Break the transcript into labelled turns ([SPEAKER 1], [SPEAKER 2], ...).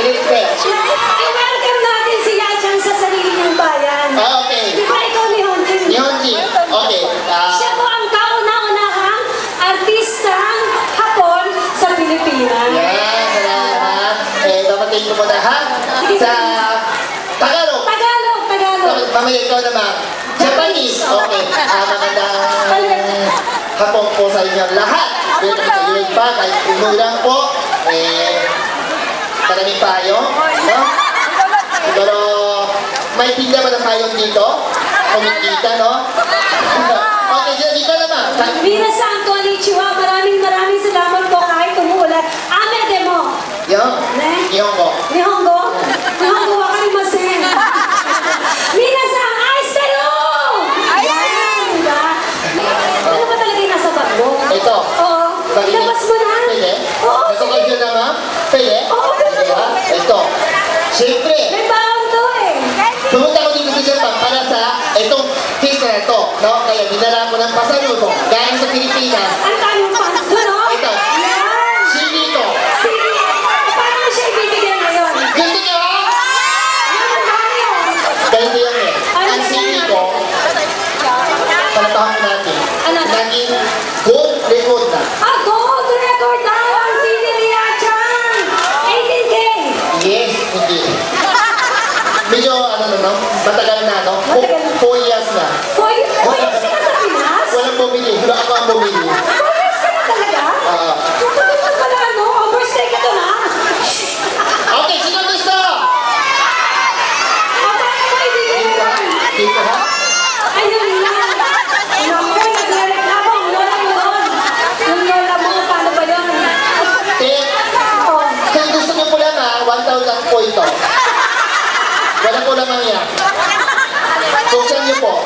[SPEAKER 1] Felipe.
[SPEAKER 2] I-welcome natin si Yachang sa sarili ng bayan.
[SPEAKER 1] Okay.
[SPEAKER 2] Di ba ikaw ni Honji?
[SPEAKER 1] Ni Honji. Okay.
[SPEAKER 2] Siya po ang kauna-unahang artistang Hapon sa Pilipinas.
[SPEAKER 1] Yan, salamat. Dapatin ko muna ha. Sa Tagalog. Mamaya ikaw naman. Japanese. Okay. Magandang hapon po sa inyo lahat. Pero sa iyo pa, kahit umulang po, maraming payong. No? Pero may tinda ba ng payong dito? Kumikita, no? Okay, dito naman.
[SPEAKER 2] Minasan, konnichiwa. Maraming salamat po kahit umuulan. Ame demo.
[SPEAKER 1] Nihongo.
[SPEAKER 2] Nihongo? Nihongo wa karimasen. Minasan, aisero! Ayan! Diba? Ano ba talaga yung nasa bago?
[SPEAKER 1] Ito.
[SPEAKER 2] Oo. Ilabas mo na.
[SPEAKER 1] Pwede?
[SPEAKER 2] Oo.
[SPEAKER 1] Nasukad yun na, ma'am? Pwede?
[SPEAKER 2] Oo, pwede.
[SPEAKER 1] Ito. Siyempre.
[SPEAKER 2] May baon to eh.
[SPEAKER 1] Pumunta ko dito sa Japan para sa itong fish na ito. No? Kaya dinala ko ng pasalubong. Galing sa Pilipinas.
[SPEAKER 2] Ang tanong pa. Ano?
[SPEAKER 1] Ito.
[SPEAKER 2] Ayan.
[SPEAKER 1] Sili ko.
[SPEAKER 2] Sige. Paano mo siya ibibigay ngayon?
[SPEAKER 1] Gusto niyo?
[SPEAKER 2] Ano ba yun?
[SPEAKER 1] Ganito yan eh. Ang sili ko, palatahan ko natin.
[SPEAKER 2] Ano?
[SPEAKER 1] Naging gold record na.
[SPEAKER 2] Ah, gold record daw ang sili ni Yachang. 18K.
[SPEAKER 1] Yes, hindi. Medyo, matagal na, no?
[SPEAKER 2] Matagal na.
[SPEAKER 1] 4 years na.
[SPEAKER 2] 4 years ka na sa Pinas?
[SPEAKER 1] Walang bumili. Wala ako ang bumili.
[SPEAKER 2] 4 years ka na talaga? Matagal pala, ano? Overstay ka to na?
[SPEAKER 1] Okay, sino gusto?
[SPEAKER 2] Paano mo ibigay yun?
[SPEAKER 1] Dito ha?
[SPEAKER 2] Ayun na. Naku, nagrereklamo ang lola mo doon. Yung lola mo, paano ba yun?
[SPEAKER 1] Oh. Kung gusto niyo po lang ha, 1,000 po ito. Wala po lamang yan. Kung saan niyo po?